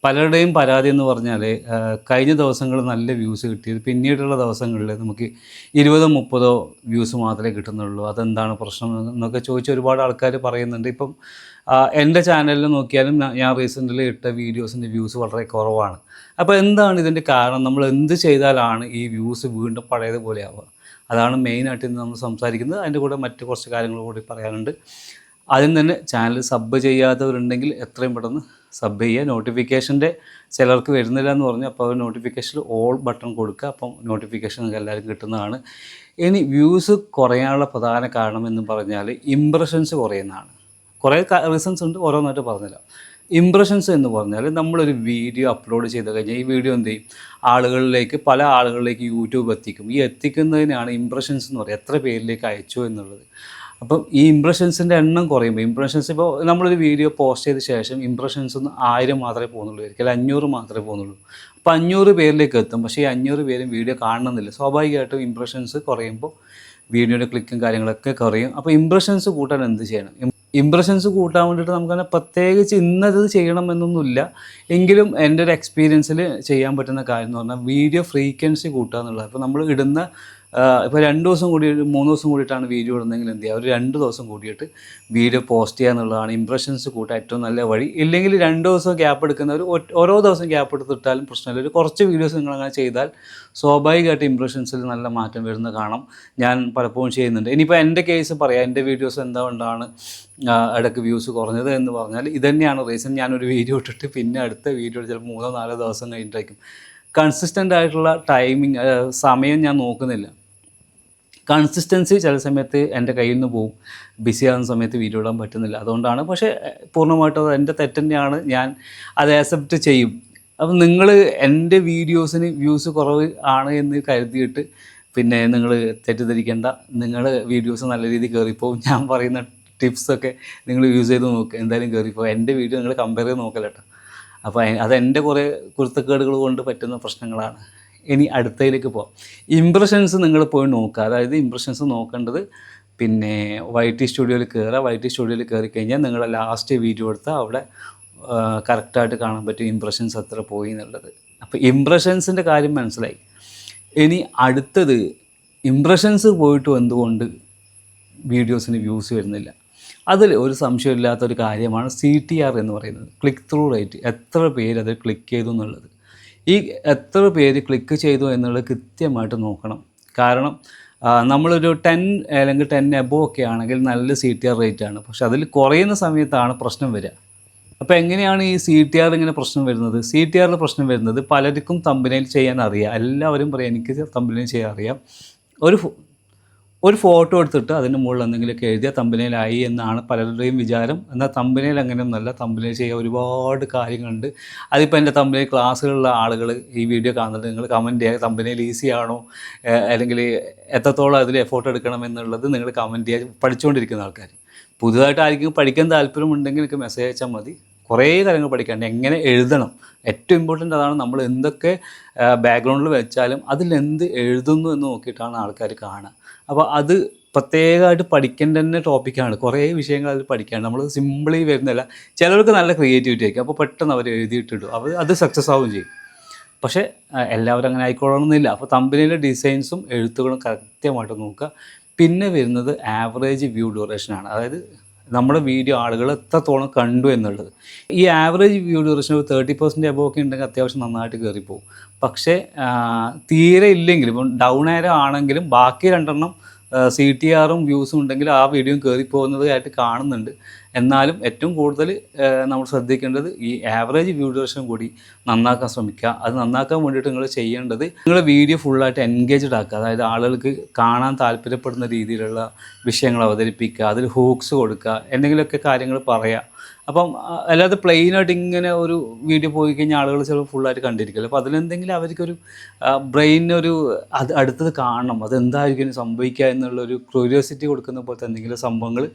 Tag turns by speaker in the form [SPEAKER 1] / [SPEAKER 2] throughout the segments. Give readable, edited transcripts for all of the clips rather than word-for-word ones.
[SPEAKER 1] പലരുടെയും പരാതി എന്ന് പറഞ്ഞാൽ കഴിഞ്ഞ ദിവസങ്ങൾ നല്ല വ്യൂസ് കിട്ടിയത് പിന്നീടുള്ള ദിവസങ്ങളിൽ നമുക്ക് 20-30 വ്യൂസ് മാത്രമേ കിട്ടുന്നുള്ളൂ. അതെന്താണ് പ്രശ്നം എന്നൊക്കെ ചോദിച്ച് ഒരുപാട് ആൾക്കാർ പറയുന്നുണ്ട്. ഇപ്പം എൻ്റെ ചാനലിൽ നോക്കിയാലും ഞാൻ റീസെൻ്റ്ലി ഇട്ട വീഡിയോസിൻ്റെ വ്യൂസ് വളരെ കുറവാണ്. അപ്പോൾ എന്താണ് ഇതിൻ്റെ കാരണം? നമ്മൾ എന്ത് ചെയ്താലാണ് ഈ വ്യൂസ് വീണ്ടും പഴയതുപോലെ ആവുക? അതാണ് മെയിനായിട്ട് ഇന്ന് നമ്മൾ സംസാരിക്കുന്നത്. അതിൻ്റെ കൂടെ മറ്റ് കുറച്ച് കാര്യങ്ങൾ കൂടി പറയാനുണ്ട്. ആദ്യം തന്നെ ചാനൽ സബ് ചെയ്യാത്തവരുണ്ടെങ്കിൽ എത്രയും പെട്ടെന്ന് സബ് ചെയ്യുക. നോട്ടിഫിക്കേഷൻ്റെ ചിലർക്ക് വരുന്നില്ല എന്ന് പറഞ്ഞു, അപ്പോൾ നോട്ടിഫിക്കേഷനിൽ ഓൾ ബട്ടൺ കൊടുക്കുക. അപ്പം നോട്ടിഫിക്കേഷൻ നിങ്ങൾക്ക് എല്ലാവർക്കും കിട്ടുന്നതാണ്. ഇനി വ്യൂസ് കുറയാനുള്ള പ്രധാന കാരണം എന്ന് പറഞ്ഞാൽ ഇംപ്രഷൻസ് കുറയുന്നതാണ്. കുറേ റീസൺസ് ഉണ്ട്, ഓരോന്നായിട്ട് പറഞ്ഞില്ല. ഇംപ്രഷൻസ് എന്ന് പറഞ്ഞാൽ നമ്മളൊരു വീഡിയോ അപ്ലോഡ് ചെയ്ത് കഴിഞ്ഞാൽ ഈ വീഡിയോ എന്ത് ചെയ്യും, പല ആളുകളിലേക്ക് യൂട്യൂബ് എത്തിക്കും. ഈ എത്തിക്കുന്നതിനാണ് ഇംപ്രഷൻസ് എന്ന് പറയുക, എത്ര പേരിലേക്ക് അയച്ചു എന്നുള്ളത്. അപ്പം ഈ ഇംപ്രഷൻസിൻ്റെ എണ്ണം കുറയുമ്പോൾ ഇപ്പോൾ നമ്മളൊരു വീഡിയോ പോസ്റ്റ് ചെയ്ത ശേഷം ഇംപ്രഷൻസ് 1000 മാത്രമേ പോകുന്നുള്ളൂ, ഒരിക്കലും 500 മാത്രമേ പോകുന്നുള്ളൂ. അപ്പോൾ 500 പേരിലേക്ക് എത്തും. പക്ഷേ ഈ 500 പേരും വീഡിയോ കാണണമെന്നില്ല. സ്വാഭാവികമായിട്ടും ഇംപ്രഷൻസ് കുറയുമ്പോൾ വീഡിയോയുടെ ക്ലിക്കും കാര്യങ്ങളൊക്കെ കുറയും. അപ്പോൾ ഇംപ്രഷൻസ് കൂട്ടാൻ എന്ത് ചെയ്യണം? ഇംപ്രഷൻസ് കൂട്ടാൻ വേണ്ടിയിട്ട് നമുക്കങ്ങനെ പ്രത്യേകിച്ച് ഇന്നത് ചെയ്യണമെന്നൊന്നുമില്ല. എങ്കിലും എൻ്റെ ഒരു എക്സ്പീരിയൻസിൽ ചെയ്യാൻ പറ്റുന്ന കാര്യം എന്ന് പറഞ്ഞാൽ വീഡിയോ ഫ്രീക്വൻസി കൂട്ടുക എന്നുള്ളത്. അപ്പോൾ നമ്മൾ ഇടുന്ന ഇപ്പോൾ 2 ദിവസം കൂടി 3 ദിവസം കൂടിയിട്ടാണ് വീഡിയോ ഇടുന്നതെങ്കിൽ എന്ത് ചെയ്യുക, ഒരു 2 ദിവസം കൂടിയിട്ട് വീഡിയോ പോസ്റ്റ് ചെയ്യുക എന്നുള്ളതാണ് ഇംപ്രഷൻസ് കൂട്ടാൻ ഏറ്റവും നല്ല വഴി. ഇല്ലെങ്കിൽ 2 ദിവസം ഗ്യാപ്പ് എടുക്കുന്നവർ ഓരോ ദിവസം ഗ്യാപ്പ് എടുത്തിട്ടാലും പ്രശ്നമില്ല. ഒരു കുറച്ച് വീഡിയോസ് നിങ്ങളങ്ങനെ ചെയ്താൽ സ്വാഭാവികമായിട്ട് ഇംപ്രഷൻസിൽ നല്ല മാറ്റം വരുന്നത് കാണാം. ഞാൻ പലപ്പോഴും ചെയ്യുന്നുണ്ട്. ഇനിയിപ്പോൾ എൻ്റെ കേസ് പറയാം, എൻ്റെ വീഡിയോസ് എന്തുകൊണ്ടാണ് ഇടയ്ക്ക് വ്യൂസ് കുറഞ്ഞത് എന്ന് പറഞ്ഞാൽ ഇതുതന്നെയാണ് റീസൺ. ഞാനൊരു വീഡിയോ ഇട്ടിട്ട് പിന്നെ അടുത്ത വീഡിയോ ചിലപ്പോൾ 3-4 ദിവസം കഴിഞ്ഞിട്ടായിരിക്കും. കൺസിസ്റ്റൻ്റ് ആയിട്ടുള്ള ടൈമിങ് സമയം ഞാൻ നോക്കുന്നില്ല. കൺസിസ്റ്റൻസി ചില സമയത്ത് എൻ്റെ കയ്യിൽ നിന്ന് പോകും, ബിസി ആകുന്ന സമയത്ത് വീഡിയോ ഇടാൻ പറ്റുന്നില്ല. അതുകൊണ്ടാണ്. പക്ഷേ പൂർണ്ണമായിട്ടും അത് എൻ്റെ തെറ്റ് തന്നെയാണ്, ഞാൻ അത് ആക്സെപ്റ്റ് ചെയ്യും. അപ്പം നിങ്ങൾ എൻ്റെ വീഡിയോസിന് വ്യൂസ് കുറവ് ആണ് എന്ന് കരുതിയിട്ട് പിന്നെ നിങ്ങൾ തെറ്റിദ്ധരിക്കേണ്ട. നിങ്ങളുടെ വീഡിയോസ് നല്ല രീതിയിൽ കയറിപ്പോവും. ഞാൻ പറയുന്ന ടിപ്സൊക്കെ നിങ്ങൾ യൂസ് ചെയ്ത് നോക്കുക, എന്തായാലും കയറിപ്പോവും. എൻ്റെ വീഡിയോ നിങ്ങൾ കമ്പയർ ചെയ്ത് നോക്കല കേട്ടോ. അപ്പോൾ അതെൻ്റെ കുറേ കുരുത്തക്കേടുകൾ കൊണ്ട് പറ്റുന്ന പ്രശ്നങ്ങളാണ്. ഇനി അടുത്തതിലേക്ക് പോകാം. ഇംപ്രഷൻസ് നിങ്ങൾ പോയി നോക്കുക. അതായത് ഇംപ്രഷൻസ് നോക്കേണ്ടത് പിന്നെ YT സ്റ്റുഡിയോയിൽ കയറുക. YT സ്റ്റുഡിയോയിൽ കയറി കഴിഞ്ഞാൽ നിങ്ങളുടെ ലാസ്റ്റ് വീഡിയോ എടുത്താൽ അവിടെ കറക്റ്റായിട്ട് കാണാൻ പറ്റും ഇംപ്രഷൻസ് എത്ര പോയി എന്നുള്ളത്. അപ്പോൾ ഇംപ്രഷൻസിൻ്റെ കാര്യം മനസ്സിലായി. ഇനി അടുത്തത്, ഇംപ്രഷൻസ് പോയിട്ട് എന്തുകൊണ്ട് വീഡിയോസിന് വ്യൂസ് വരുന്നില്ല? അതിൽ ഒരു സംശയമില്ലാത്തൊരു കാര്യമാണ് CTR എന്ന് പറയുന്നത്, ക്ലിക്ക് ത്രൂ റേറ്റ്. എത്ര പേര് അത് ക്ലിക്ക് ചെയ്തു എന്നുള്ളത്. ഈ എത്ര പേര് ക്ലിക്ക് ചെയ്തു എന്നുള്ളത് കൃത്യമായിട്ട് നോക്കണം. കാരണം നമ്മളൊരു 10 അല്ലെങ്കിൽ 10 എബോവ് ഒക്കെ ആണെങ്കിൽ നല്ല CTR റേറ്റാണ്. പക്ഷെ അതിൽ കുറയുന്ന സമയത്താണ് പ്രശ്നം വരിക. അപ്പോൾ എങ്ങനെയാണ് ഈ CTR ഇങ്ങനെ പ്രശ്നം വരുന്നത്? CTRൽ പ്രശ്നം വരുന്നത് പലർക്കും തമ്പനെയിൽ ചെയ്യാൻ അറിയാം. എല്ലാവരും പറയും എനിക്ക് തമ്പനെയിൽ ചെയ്യാൻ അറിയാം. ഒരു ഫോട്ടോ എടുത്തിട്ട് അതിന് മുകളിൽ എന്തെങ്കിലുമൊക്കെ എഴുതിയാൽ തമ്പനെയിലായി എന്നാണ് പലരുടെയും വിചാരം. എന്നാൽ തമ്പനെയിൽ അങ്ങനെയൊന്നുമല്ല. തമ്പനെയിൽ ചെയ്യാൻ ഒരുപാട് കാര്യങ്ങളുണ്ട്. അതിപ്പോൾ എൻ്റെ തമ്പനെയിൽ ക്ലാസ്സുകളിലുള്ള ആളുകൾ ഈ വീഡിയോ കാണുന്നുണ്ട്. നിങ്ങൾ കമൻറ്റ് ചെയ്യുക, തമ്പനെയിൽ ഈസി ആണോ അല്ലെങ്കിൽ എത്രത്തോളം അതിൽ എഫോർട്ട് എടുക്കണം എന്നുള്ളത് നിങ്ങൾ കമൻറ്റ് ചെയ്യുക. പഠിച്ചുകൊണ്ടിരിക്കുന്ന ആൾക്കാർ, പുതുതായിട്ട് ആയിരിക്കും പഠിക്കാൻ താല്പര്യമുണ്ടെങ്കിൽ എനിക്ക് മെസ്സേജ് അയച്ചാൽ മതി. കുറേ കാര്യങ്ങൾ പഠിക്കാണ്ട്, എങ്ങനെ എഴുതണം, ഏറ്റവും ഇമ്പോർട്ടൻ്റ് അതാണ്. നമ്മൾ എന്തൊക്കെ ബാക്ക്ഗ്രൗണ്ടിൽ വെച്ചാലും അതിലെന്ത് എഴുതുന്നു എന്ന് നോക്കിയിട്ടാണ് ആൾക്കാർ കാണുക. അപ്പോൾ അത് പ്രത്യേകമായിട്ട് പഠിക്കേണ്ട തന്നെ ടോപ്പിക്കാണ്. കുറേ വിഷയങ്ങൾ അതിൽ പഠിക്കാണ്ട്, നമ്മൾ സിമ്പിളി വരുന്നില്ല. ചിലർക്ക് നല്ല ക്രിയേറ്റിവിറ്റി ആയിരിക്കും, അപ്പോൾ പെട്ടെന്ന് അവർ എഴുതിയിട്ടിടും, അത് സക്സസ് ആവുകയും ചെയ്യും. പക്ഷേ എല്ലാവരും അങ്ങനെ ആയിക്കൊള്ളണമെന്നില്ല. അപ്പോൾ തമ്പനെയിലെ ഡിസൈൻസും എഴുത്തുകളും കൃത്യമായിട്ട് നോക്കുക. പിന്നെ വരുന്നത് ആവറേജ് വ്യൂ ഡ്യൂറേഷനാണ്. അതായത് നമ്മുടെ വീഡിയോ ആളുകൾ എത്രത്തോളം കണ്ടു എന്നുള്ളത്. ഈ ആവറേജ് വ്യൂ ഡ്യൂറേഷൻ ഒരു 30% എബോവ് ഒക്കെ ഉണ്ടെങ്കിൽ അത്യാവശ്യം നന്നായിട്ട് കയറിപ്പോവും. പക്ഷേ തീരെ ഇല്ലെങ്കിലും, ഇപ്പം ഡൗൺ ആരോ ആണെങ്കിലും ബാക്കി 2 CTRും വ്യൂസും ഉണ്ടെങ്കിൽ ആ വീഡിയോ കയറിപ്പോകുന്നതായിട്ട് കാണുന്നുണ്ട്. എന്നാലും ഏറ്റവും കൂടുതൽ നമ്മൾ ശ്രദ്ധിക്കേണ്ടത് ഈ ആവറേജ് വ്യൂ ഡ്യൂറേഷൻ കൂടി നന്നാക്കാൻ ശ്രമിക്കുക. അത് നന്നാക്കാൻ വേണ്ടിയിട്ട് നിങ്ങൾ ചെയ്യേണ്ടത്, നിങ്ങളുടെ വീഡിയോ ഫുള്ളായിട്ട് എൻഗേജ്ഡ് ആക്കുക. അതായത് ആളുകൾക്ക് കാണാൻ താല്പര്യപ്പെടുന്ന രീതിയിലുള്ള വിഷയങ്ങൾ അവതരിപ്പിക്കുക, അതിൽ ഹൂക്സ് കൊടുക്കുക, എന്തെങ്കിലുമൊക്കെ കാര്യങ്ങൾ പറയുക. അപ്പം അല്ലാതെ പ്ലെയിനായിട്ട് ഇങ്ങനെ ഒരു വീഡിയോ പോയി കഴിഞ്ഞാൽ ആളുകൾ ചിലപ്പോൾ ഫുള്ളായിട്ട് കണ്ടിരിക്കില്ല. അപ്പോൾ അതിലെന്തെങ്കിലും അവർക്കൊരു ബ്രെയിനൊരു അടുത്തത് കാണണം, അതെന്തായിരിക്കും സംഭവിക്കുക എന്നുള്ളൊരു ക്യൂരിയോസിറ്റി കൊടുക്കുന്ന പോലത്തെ എന്തെങ്കിലും സംഭവങ്ങൾ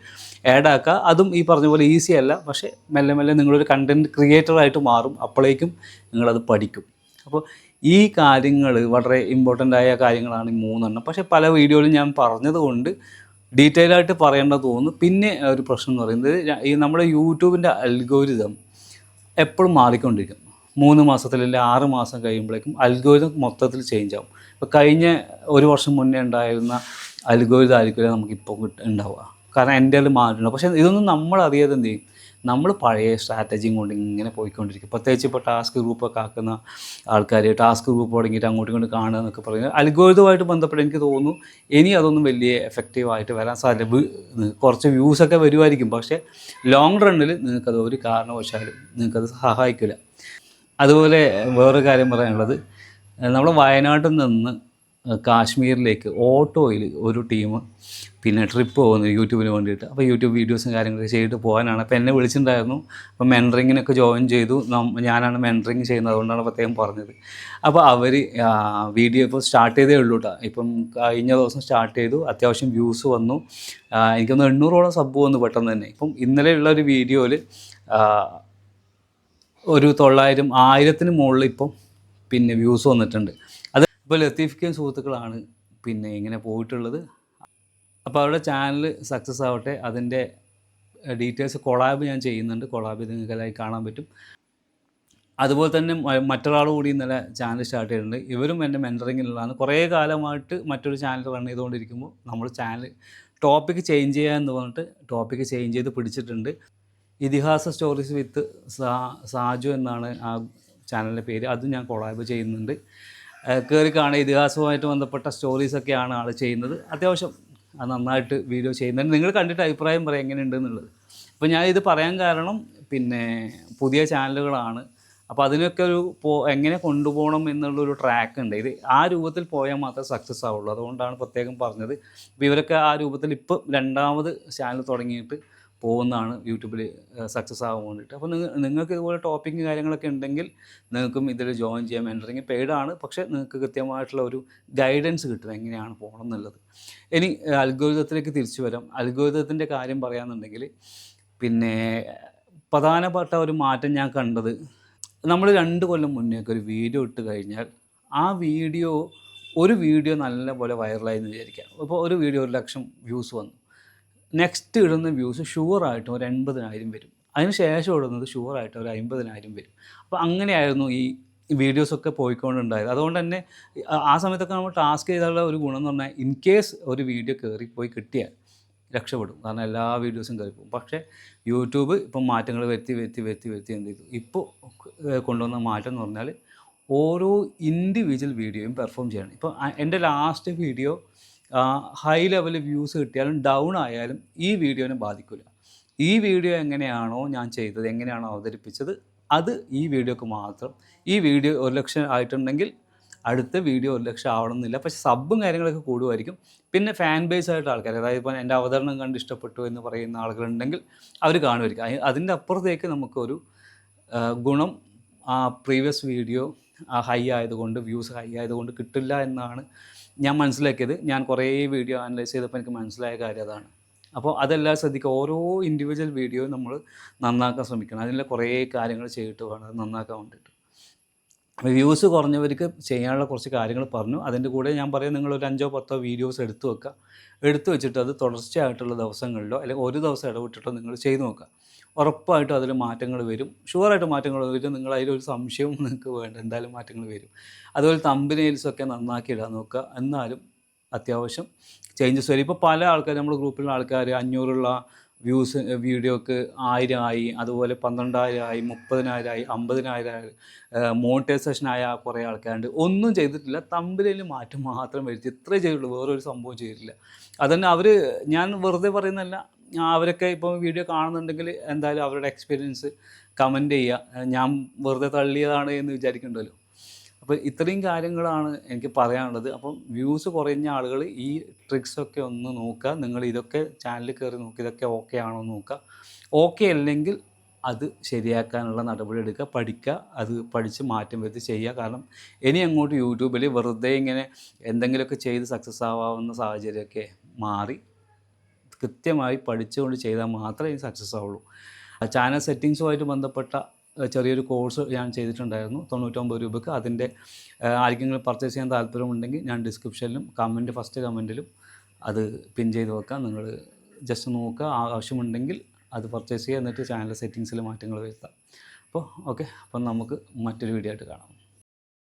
[SPEAKER 1] ആഡാക്കുക. അതും ഈ പറഞ്ഞ പോലെ ഈസി അല്ല, പക്ഷേ മെല്ലെ മെല്ലെ നിങ്ങളൊരു കണ്ടൻറ്റ് ക്രിയേറ്ററായിട്ട് മാറും. അപ്പോഴേക്കും നിങ്ങളത് പഠിക്കും. അപ്പോൾ ഈ കാര്യങ്ങൾ വളരെ ഇമ്പോർട്ടൻ്റ് ആയ കാര്യങ്ങളാണ് ഈ 3. പക്ഷേ പല വീഡിയോയിലും ഞാൻ പറഞ്ഞതുകൊണ്ട് ഡീറ്റെയിൽ ആയിട്ട് പറയേണ്ടത് തോന്നുന്നു. പിന്നെ ഒരു പ്രശ്നം എന്ന് പറയുന്നത്, ഈ നമ്മുടെ യൂട്യൂബിൻ്റെ അൽഗോരിതം എപ്പോഴും മാറിക്കൊണ്ടിരിക്കും. 3 മാസത്തിലല്ല 6 മാസം കഴിയുമ്പോഴേക്കും അൽഗോരിതം മൊത്തത്തിൽ ചേഞ്ച് ആവും. ഇപ്പോൾ കഴിഞ്ഞ 1 വർഷം മുന്നേ ഉണ്ടായിരുന്ന അൽഗോരിതം ആയിരിക്കില്ല നമുക്കിപ്പോൾ ഉണ്ടാവുക. കാരണം എൻ്റെ അതിൽ മാറിയിട്ടുണ്ട്. പക്ഷേ ഇതൊന്നും നമ്മളറിയാതെ എന്ത് ചെയ്യും, നമ്മൾ പഴയ സ്ട്രാറ്റജിയും കൊണ്ട് ഇങ്ങനെ പോയിക്കൊണ്ടിരിക്കും. പ്രത്യേകിച്ച് ഇപ്പോൾ ടാസ്ക് ഗ്രൂപ്പൊക്കെ ആക്കുന്ന ആൾക്കാർ ടാസ്ക് ഗ്രൂപ്പ് തുടങ്ങിയിട്ട് അങ്ങോട്ടും ഇങ്ങോട്ട് കാണുക എന്നൊക്കെ പറയുന്നത് അൽഗോരിതമായിട്ട് ബന്ധപ്പെട്ട് എനിക്ക് തോന്നുന്നു ഇനി അതൊന്നും വലിയ എഫക്റ്റീവായിട്ട് വരാൻ സാധ്യത. കുറച്ച് വ്യൂസൊക്കെ വരുമായിരിക്കും, പക്ഷേ ലോങ് റണ്ണിൽ നിങ്ങൾക്കത് ഒരു കാരണവശാലും നിങ്ങൾക്കത് സഹായിക്കില്ല. അതുപോലെ വേറൊരു കാര്യം പറയാനുള്ളത്, നമ്മൾ വയനാട്ടിൽ നിന്ന് കാശ്മീരിലേക്ക് ഓട്ടോയിൽ ഒരു ടീം പിന്നെ ട്രിപ്പ് പോകുന്നു യൂട്യൂബിന് വേണ്ടിയിട്ട്. അപ്പോൾ യൂട്യൂബ് വീഡിയോസും കാര്യങ്ങളൊക്കെ ചെയ്തിട്ട് പോകാനാണ്. അപ്പോൾ എന്നെ വിളിച്ചിട്ടുണ്ടായിരുന്നു. അപ്പോൾ മെൻറ്ററിങ്ങിനൊക്കെ ജോയിൻ ചെയ്തു. ഞാനാണ് മെൻറ്ററിങ് ചെയ്യുന്നത്, അതുകൊണ്ടാണ് പ്രത്യേകം പറഞ്ഞത്. അപ്പോൾ അവർ വീഡിയോ ഇപ്പോൾ സ്റ്റാർട്ട് ചെയ്തേ ഉള്ളൂ കേട്ടോ. ഇപ്പം കഴിഞ്ഞ ദിവസം സ്റ്റാർട്ട് ചെയ്തു, അത്യാവശ്യം വ്യൂസ് വന്നു. എനിക്കൊന്ന് 800ഓളം സബ്ബ് വന്നു പെട്ടെന്ന് തന്നെ. ഇപ്പം ഇന്നലെയുള്ള ഒരു വീഡിയോയിൽ ഒരു 900 1000ന് മുകളിൽ ഇപ്പം പിന്നെ വ്യൂസ് വന്നിട്ടുണ്ട്. അത് ഇപ്പോൾ ലത്തീഫിക്കയും സുഹൃത്തുക്കളാണ് പിന്നെ ഇങ്ങനെ പോയിട്ടുള്ളത്. അപ്പോൾ അവരുടെ ചാനൽ സക്സസ് ആവട്ടെ. അതിൻ്റെ ഡീറ്റെയിൽസ് കൊളാബ് ഞാൻ ചെയ്യുന്നുണ്ട്. കൊളാബ് നിങ്ങൾക്കെല്ലാം കാണാൻ പറ്റും. അതുപോലെ തന്നെ മറ്റൊരാൾ കൂടി ഇന്നലെ ചാനൽ സ്റ്റാർട്ട് ചെയ്തിട്ടുണ്ട്. ഇവരും എൻ്റെ മെൻറ്ററിങ്ങിലുള്ളതാണ്. കുറേ കാലമായിട്ട് മറ്റൊരു ചാനൽ റൺ ചെയ്തുകൊണ്ടിരിക്കുമ്പോൾ നമ്മൾ ചാനൽ ടോപ്പിക്ക് ചേഞ്ച് ചെയ്യുക എന്ന് പറഞ്ഞിട്ട് ടോപ്പിക്ക് ചേഞ്ച് ചെയ്ത് പിടിച്ചിട്ടുണ്ട്. ഇതിഹാസ സ്റ്റോറീസ് വിത്ത് സാജു എന്നാണ് ആ ചാനലിൻ്റെ പേര്. അതും ഞാൻ കൊളാബ് ചെയ്യുന്നുണ്ട്. കയറി കാണുക. ഇതിഹാസവുമായിട്ട് ബന്ധപ്പെട്ട സ്റ്റോറീസൊക്കെയാണ് ആൾ ചെയ്യുന്നത്. അത്യാവശ്യം നന്നായിട്ട് വീഡിയോ ചെയ്യുന്നുണ്ട്. നിങ്ങൾ കണ്ടിട്ട് അഭിപ്രായം പറയാം എങ്ങനെയുണ്ട് എന്നുള്ളത്. അപ്പോൾ ഞാൻ ഇത് പറയാൻ കാരണം പിന്നെ പുതിയ ചാനലുകളാണ്. അപ്പോൾ അതിനൊക്കെ ഒരു എങ്ങനെ കൊണ്ടുപോകണം എന്നുള്ളൊരു ട്രാക്ക് ഉണ്ട്. ഇത് ആ രൂപത്തിൽ പോയാൽ മാത്രമേ സക്സസ് ആവുള്ളൂ. അതുകൊണ്ടാണ് പ്രത്യേകം പറഞ്ഞത്. അപ്പോൾ ഇവരൊക്കെ ആ രൂപത്തിൽ ഇപ്പോൾ രണ്ടാമത് ചാനൽ തുടങ്ങിയിട്ട് പോകുന്നതാണ് യൂട്യൂബിൽ സക്സസ് ആകാൻ വേണ്ടിയിട്ട്. അപ്പോൾ നിങ്ങൾക്ക് ഇതുപോലെ ടോപ്പിക്കും കാര്യങ്ങളൊക്കെ ഉണ്ടെങ്കിൽ നിങ്ങൾക്കും ഇതിൽ ജോയിൻ ചെയ്യാൻ. മെൻറ്ററിങ് പെയ്ഡാണ്, പക്ഷേ നിങ്ങൾക്ക് കൃത്യമായിട്ടുള്ള ഒരു ഗൈഡൻസ് കിട്ടും എങ്ങനെയാണ് പോകണം എന്നുള്ളത്. ഇനി അൽഗോരിതത്തിലേക്ക് തിരിച്ചു വരാം. അൽഗോരിതത്തിൻ്റെ കാര്യം പറയാമെന്നുണ്ടെങ്കിൽ പിന്നെ പ്രധാനപ്പെട്ട ഒരു മാറ്റം ഞാൻ കണ്ടത്, നമ്മൾ 2 കൊല്ലം മുന്നേയൊക്കെ ഒരു വീഡിയോ ഇട്ട് കഴിഞ്ഞാൽ ആ ഒരു വീഡിയോ നല്ലപോലെ വൈറലായി എന്ന് വിചാരിക്കാം. ഇപ്പോൾ ഒരു വീഡിയോ 1 ലക്ഷം വ്യൂസ് വന്നു. നെക്സ്റ്റ് ഇടുന്ന വ്യൂസ് ഷുവറായിട്ടും ഒരു 80,000 വരും. അതിന് ശേഷം ഇടുന്നത് ഷുവറായിട്ട് ഒരു 50,000 വരും. അപ്പോൾ അങ്ങനെയായിരുന്നു ഈ വീഡിയോസൊക്കെ പോയിക്കൊണ്ടുണ്ടായത്. അതുകൊണ്ട് തന്നെ ആ സമയത്തൊക്കെ നമ്മൾ ടാസ്ക് ചെയ്താലുള്ള ഒരു ഗുണം എന്ന് പറഞ്ഞാൽ ഇൻ കേസ് ഒരു വീഡിയോ കയറിപ്പോയി കിട്ടിയാൽ രക്ഷപ്പെടും. കാരണം എല്ലാ വീഡിയോസും കയറിപ്പോകും. പക്ഷേ യൂട്യൂബ് ഇപ്പം മാറ്റങ്ങൾ വരുത്തി എന്ത് ചെയ്തു, ഇപ്പോൾ കൊണ്ടുവന്ന മാറ്റം എന്ന് പറഞ്ഞാൽ ഓരോ ഇൻഡിവിജ്വൽ വീഡിയോയും പെർഫോം ചെയ്യണം. ഇപ്പോൾ എൻ്റെ last video high level views കിട്ടിയാലും ഡൗൺ ആയാലും ഈ വീഡിയോനെ ബാധിക്കില്ല. ഈ വീഡിയോ എങ്ങനെയാണോ ഞാൻ ചെയ്തത്, എങ്ങനെയാണോ അവതരിപ്പിച്ചത്, അത് ഈ വീഡിയോക്ക് മാത്രം. ഈ വീഡിയോ 1 ലക്ഷം ആയിട്ടുണ്ടെങ്കിൽ അടുത്ത വീഡിയോ 1 ലക്ഷം ആവണമെന്നില്ല. പക്ഷേ സബ്ബും കാര്യങ്ങളൊക്കെ കൂടുമായിരിക്കും. പിന്നെ ഫാൻ ബേസ് ആയിട്ട് ആൾക്കാർ, അതായത് ഇപ്പോൾ എൻ്റെ അവതരണം കണ്ട് ഇഷ്ടപ്പെട്ടു എന്ന് പറയുന്ന ആളുകളുണ്ടെങ്കിൽ അവർ കാണുമായിരിക്കും. അതിൻ്റെ അപ്പുറത്തേക്ക് നമുക്കൊരു ഗുണം ആ പ്രീവിയസ് വീഡിയോ ഹൈ ആയതുകൊണ്ട്, വ്യൂസ് ഹൈ ആയതുകൊണ്ട് കിട്ടില്ല എന്നാണ് ഞാൻ മനസ്സിലാക്കിയത്. ഞാൻ കുറേ വീഡിയോ അനലൈസ് ചെയ്തപ്പോൾ എനിക്ക് മനസ്സിലായ കാര്യം അതാണ്. അപ്പോൾ അതെല്ലാം ശ്രദ്ധിക്കുക. ഓരോ ഇൻഡിവിജ്വൽ വീഡിയോയും നമ്മൾ നന്നാക്കാൻ ശ്രമിക്കണം. അതിനുള്ള കുറേ കാര്യങ്ങൾ ചെയ്തിട്ട് വേണം അത് നന്നാക്കാൻ വേണ്ടിയിട്ട്. വ്യൂസ് കുറഞ്ഞവർക്ക് ചെയ്യാനുള്ള കുറച്ച് കാര്യങ്ങൾ പറഞ്ഞു. അതിൻ്റെ കൂടെ ഞാൻ പറയും, നിങ്ങളൊരു 5 10 വീഡിയോസ് എടുത്തു വെക്കുക. എടുത്തു വെച്ചിട്ട് അത് തുടർച്ചയായിട്ടുള്ള ദിവസങ്ങളിലോ അല്ലെങ്കിൽ ഒരു ദിവസം ഇടവിട്ടിട്ടോ നിങ്ങൾ ചെയ്ത് നോക്കുക. ഉറപ്പായിട്ടും അതിൽ മാറ്റങ്ങൾ വരും. ഷുവറായിട്ട് മാറ്റങ്ങൾ വരും. നിങ്ങൾ അതിലൊരു സംശയവും നിങ്ങൾക്ക് വേണ്ട, എന്തായാലും മാറ്റങ്ങൾ വരും. അതുപോലെ തമ്പനെയിൽസൊക്കെ നന്നാക്കി ഇടാൻ നോക്കുക. എന്നാലും അത്യാവശ്യം ചേഞ്ചസ് വരും. ഇപ്പോൾ പല ആൾക്കാർ, നമ്മുടെ ഗ്രൂപ്പിലുള്ള ആൾക്കാർ 500 വ്യൂസ് വീഡിയോക്ക് 1000 ആയി, അതുപോലെ 12,000 ആയി, 30,000 ആയി, 50,000 ആയി. മോണിറ്റൈസേഷനായ കുറേ ആൾക്കാരുണ്ട്. ഒന്നും ചെയ്തിട്ടില്ല, തമ്പിലിൽ മാറ്റം മാത്രം വരുത്തി. ഇത്രേ ചെയ്തുള്ളൂ, വേറൊരു സംഭവം ചെയ്തിട്ടില്ല. അതുതന്നെ അവർ, ഞാൻ വെറുതെ പറയുന്നതല്ല, അവരൊക്കെ ഇപ്പോൾ വീഡിയോ കാണുന്നുണ്ടെങ്കിൽ എന്തായാലും അവരുടെ എക്സ്പീരിയൻസ് കമൻറ്റ് ചെയ്യുക. ഞാൻ വെറുതെ തള്ളിയതാണ് എന്ന് വിചാരിക്കണ്ടല്ലോ. അപ്പോൾ ഇത്രയും കാര്യങ്ങളാണ് എനിക്ക് പറയാനുള്ളത്. അപ്പം വ്യൂസ് കുറഞ്ഞ ആളുകൾ ഈ ട്രിക്സൊക്കെ ഒന്ന് നോക്കുക. നിങ്ങൾ ഇതൊക്കെ ചാനലിൽ കയറി നോക്കുക, ഇതൊക്കെ ഓക്കെ ആണോ എന്ന് നോക്കുക. ഓക്കെ അല്ലെങ്കിൽ അത് ശരിയാക്കാനുള്ള നടപടി എടുക്കുക, പഠിക്കുക, അത് പഠിച്ച് മാറ്റം വരുത്തി ചെയ്യുക. കാരണം ഇനി അങ്ങോട്ട് യൂട്യൂബിൽ വെറുതെ ഇങ്ങനെ എന്തെങ്കിലുമൊക്കെ ചെയ്ത് സക്സസ് ആവാവുന്ന സാഹചര്യമൊക്കെ മാറി കൃത്യമായി പഠിച്ചുകൊണ്ട് ചെയ്താൽ മാത്രമേ ഇത് സക്സസ് ആവുള്ളൂ. ചാനൽ സെറ്റിങ്സുമായിട്ട് ബന്ധപ്പെട്ട ചെറിയൊരു കോഴ്സ് ഞാൻ ചെയ്തിട്ടുണ്ടായിരുന്നു 99 രൂപയ്ക്ക്. അതിൻ്റെ ആർക്കെങ്കിലും പർച്ചേസ് ചെയ്യാൻ താല്പര്യമുണ്ടെങ്കിൽ ഞാൻ ഡിസ്ക്രിപ്ഷനിലും ഫസ്റ്റ് കമൻറ്റിലും അത് പിൻ ചെയ്ത് വെക്കാം. നിങ്ങൾ ജസ്റ്റ് നോക്കുക, ആവശ്യമുണ്ടെങ്കിൽ അത് പർച്ചേസ് ചെയ്യുക, എന്നിട്ട് ചാനൽ സെറ്റിങ്സിൽ മാറ്റങ്ങൾ വരുത്താം. അപ്പോൾ ഓക്കെ, അപ്പം നമുക്ക് മറ്റൊരു വീഡിയോ ആയിട്ട് കാണാം.